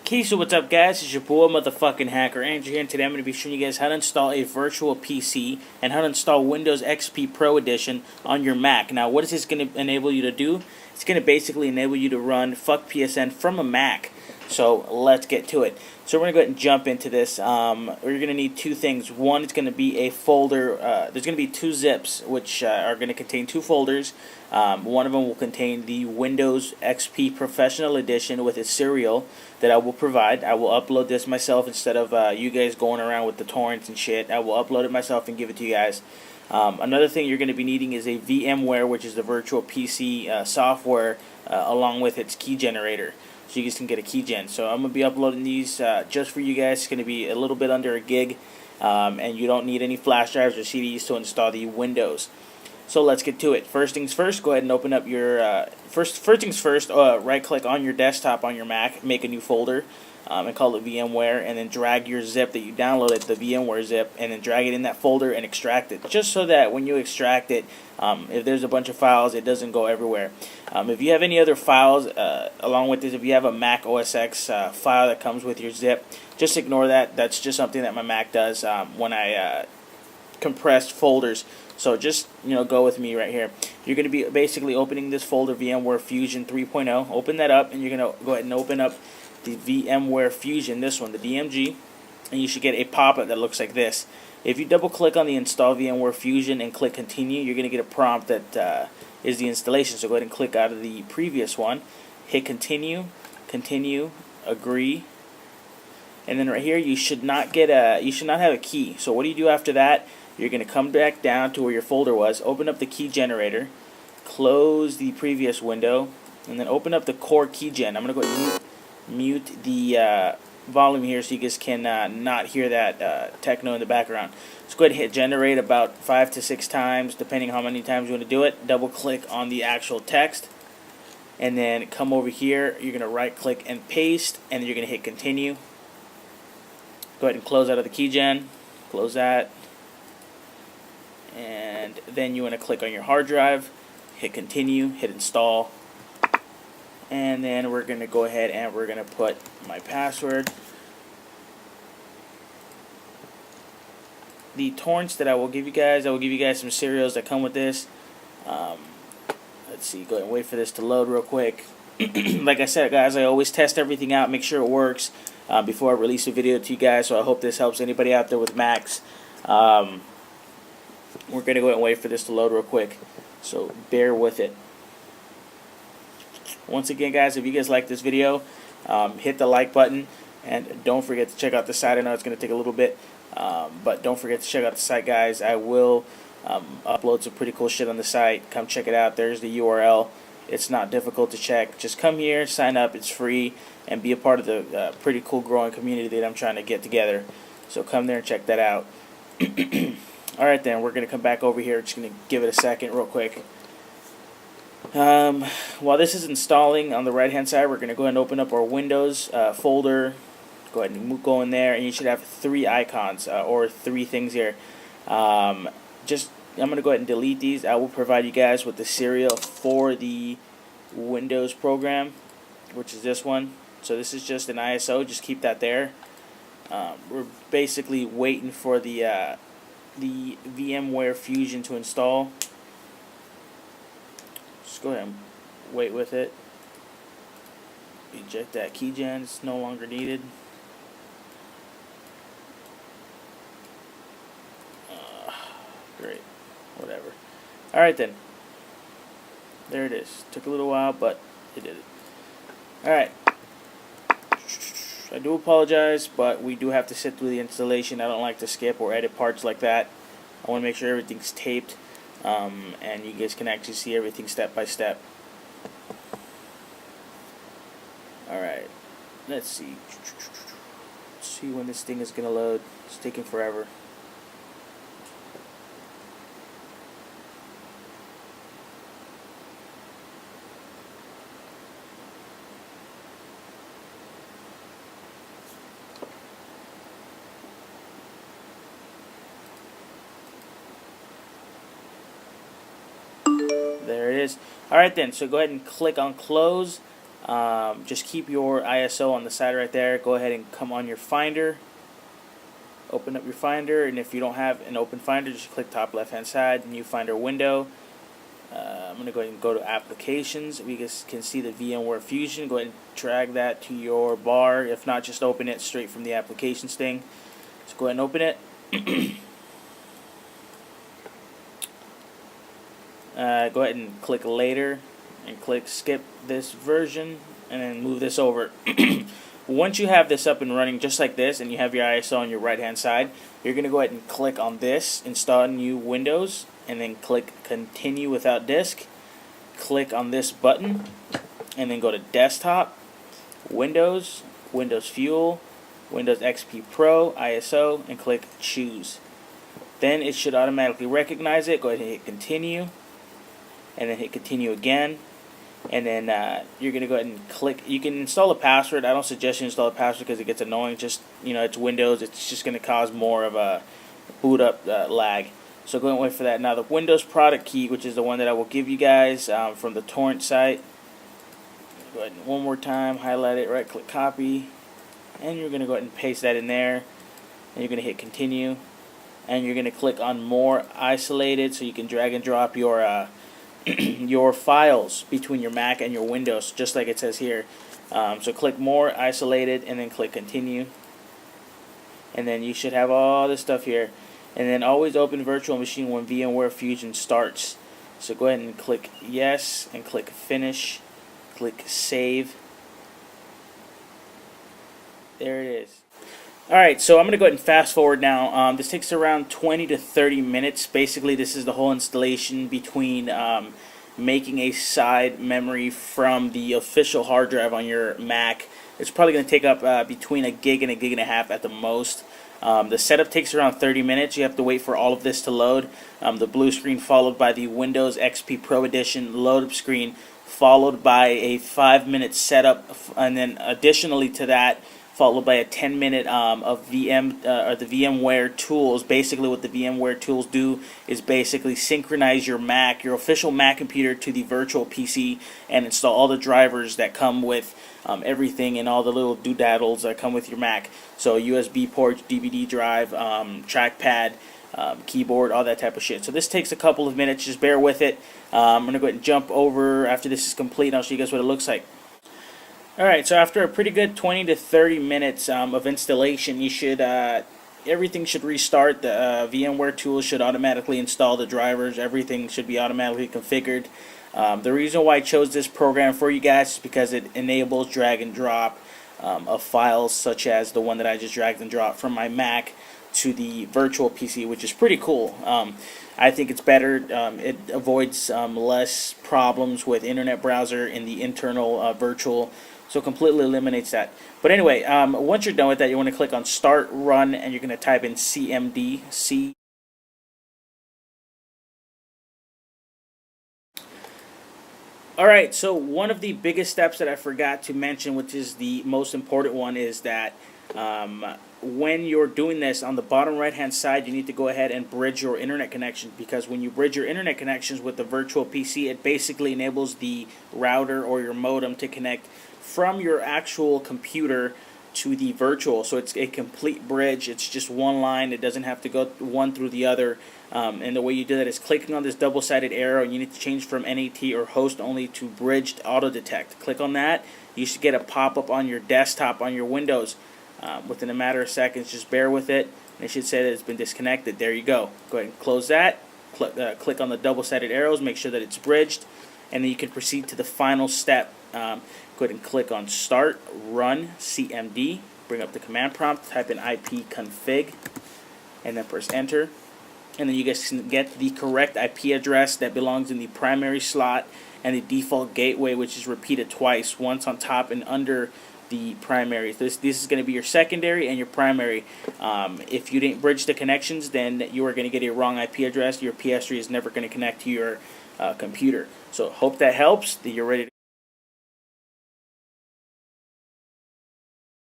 Okay, so what's up guys, it's your boy motherfucking hacker Andrew here, and today I'm going to be showing you guys how to install a virtual PC and how to install Windows XP Pro Edition on your Mac. Now what is this going to enable you to do? It's going to basically enable you to run fuck PSN from a Mac. So let's get to it. So we're going to go ahead and jump into this. We're going to need two things. One, it's going to be a folder. There's going to be two zips which are going to contain two folders. One of them will contain the Windows XP Professional Edition with its serial that I will provide. I will upload this myself instead of you guys going around with the torrents and shit. I will upload it myself and give it to you guys. Another thing you're going to be needing is a VMWARE, which is the virtual PC software, along with its key generator, so you guys can get a key gen. So I'm going to be uploading these just for you guys. It's going to be a little bit under a gig, and you don't need any flash drives or CDs to install the Windows. So let's get to it. First things first, go ahead and open up your first things first. Right click on your desktop on your Mac, make a new folder, and call it VMware, and then drag your zip that you downloaded, the VMware zip, and then drag it in that folder and extract it. Just so that when you extract it, if there's a bunch of files, it doesn't go everywhere. If you have any other files along with this, if you have a Macosx file that comes with your zip, just ignore that. That's just something that my Mac does when I compress folders. So just, go with me right here. You're going to be basically opening this folder, VMware Fusion 3.0. Open that up, and you're going to go ahead and open up the VMware Fusion, this one, the DMG, and you should get a pop-up that looks like this. If you double-click on the Install VMware Fusion and click Continue, you're going to get a prompt that is the installation. So go ahead and click out of the previous one, hit Continue, Continue, Agree, and then right here you should not have a key. So what do you do after that? You're going to come back down to where your folder was, open up the key generator, close the previous window, and then open up the core key gen. I'm going to go ahead and mute the volume here so you guys can not hear that techno in the background. So go ahead and hit generate about 5 to 6 times, depending how many times you want to do it. Double click on the actual text, and then come over here. You're going to right click and paste, and then you're going to hit continue. Go ahead and close out of the key gen, close that. And then you want to click on your hard drive, hit continue, hit install, and then we're going to go ahead and we're going to put my password. The torrents that I will give you guys some serials that come with this. Let's see, go ahead and wait for this to load real quick. Like I said, guys, I always test everything out, make sure it works before I release a video to you guys, so I hope this helps anybody out there with Macs. We're going to go ahead and wait for this to load real quick, so bear with it. Once again, guys, if you guys like this video, hit the like button, and don't forget to check out the site. I know it's going to take a little bit, but don't forget to check out the site, guys. I will upload some pretty cool shit on the site. Come check it out. There's the URL. It's not difficult to check. Just come here, sign up. It's free, and be a part of the pretty cool growing community that I'm trying to get together. So come there and check that out. Alright then, we're going to come back over here. Just going to give it a second real quick. While this is installing on the right hand side, we're going to go ahead and open up our Windows folder. Go ahead and go in there, and you should have 3 icons or 3 things here. I'm going to go ahead and delete these. I will provide you guys with the serial for the Windows program, which is this one. So this is just an ISO. Just keep that there. We're basically waiting for the VMware Fusion to install. Just go ahead and wait with it. Eject that keygen, it's no longer needed. Great, whatever. Alright then, there it is. Took a little while, but it did it. Alright, I do apologize, but we do have to sit through the installation. I don't like to skip or edit parts like that. I want to make sure everything's taped, and you guys can actually see everything step by step. Alright, let's see. Let's see when this thing is going to load. It's taking forever. There it is. Alright then, so go ahead and click on close. just keep your ISO on the side right there. Go ahead and come on your Finder. Open up your Finder, and if you don't have an open Finder, just click top left hand side, new Finder window. I'm going to go ahead and go to Applications. We can see the VMware Fusion. Go ahead and drag that to your bar. If not, just open it straight from the Applications thing. So go ahead and open it. Go ahead and click Later and click Skip this version and then move this over. Once you have this up and running just like this and you have your ISO on your right hand side, you're going to go ahead and click on this, Install New Windows, and then click Continue Without Disk. Click on this button and then go to Desktop, Windows, Windows Fuel, Windows XP Pro, ISO, and click Choose. Then it should automatically recognize it. Go ahead and hit Continue, and then hit Continue again. And then you're going to go ahead and click. You can install a password. I don't suggest you install a password because it gets annoying. Just, it's Windows. It's just going to cause more of a boot up lag. So go ahead and wait for that. Now the Windows product key, which is the one that I will give you guys from the torrent site. Go ahead and one more time, highlight it, right click copy. And you're going to go ahead and paste that in there. And you're going to hit Continue. And you're going to click on More Isolated so you can drag and drop your your files between your Mac and your Windows, just like it says here. So click More Isolated and then click Continue, and then you should have all this stuff here. And then always open virtual machine when VMware Fusion starts. So go ahead and click Yes and click Finish, click Save. There it is. Alright, so I'm going to go ahead and fast forward now. This takes around 20 to 30 minutes. Basically, this is the whole installation between making a side memory from the official hard drive on your Mac. It's probably going to take up between a gig and a gig and a half at the most. The setup takes around 30 minutes. You have to wait for all of this to load. The blue screen followed by the Windows XP Pro Edition load-up screen, followed by a 5-minute setup, and then additionally to that, followed by a 10-minute of the VMWARE tools. Basically what the VMWARE tools do is basically synchronize your Mac, your official Mac computer, to the virtual PC and install all the drivers that come with everything and all the little doodaddles that come with your Mac. So USB ports, DVD drive, trackpad, keyboard, all that type of shit. So this takes a couple of minutes. Just bear with it. I'm going to go ahead and jump over after this is complete, and I'll show you guys what it looks like. Alright, so after a pretty good 20 to 30 minutes of installation, you should everything should restart. The VMWARE tools should automatically install the drivers. Everything should be automatically configured. The reason why I chose this program for you guys is because it enables drag and drop of files such as the one that I just dragged and dropped from my Mac to the virtual PC, which is pretty cool. I think it's better. It avoids less problems with internet browser in the internal virtual. So completely eliminates that. But anyway, once you're done with that, you want to click on Start Run, and you're going to type in CMD. Alright, so one of the biggest steps that I forgot to mention, which is the most important one, is that when you're doing this, on the bottom right hand side, you need to go ahead and bridge your internet connection, because when you bridge your internet connections with the virtual PC, it basically enables the router or your modem to connect from your actual computer to the virtual. So it's a complete bridge. It's just one line. It doesn't have to go one through the other. And the way you do that is clicking on this double-sided arrow. You need to change from NAT or host only to bridged auto detect. Click on that. You should get a pop-up on your desktop on your Windows within a matter of seconds. Just bear with it. And it should say that it's been disconnected. There you go. Go ahead and close that. Click on the double-sided arrows. Make sure that it's bridged. And then you can proceed to the final step. Go ahead and click on Start, Run, CMD. Bring up the command prompt, type in ipconfig, and then press Enter. And then you guys can get the correct IP address that belongs in the primary slot and the default gateway, which is repeated twice, once on top and under the primary. This is going to be your secondary and your primary. If you didn't bridge the connections, then you are going to get a wrong IP address. Your PS3 is never going to connect to your computer. So hope that helps. That you're ready to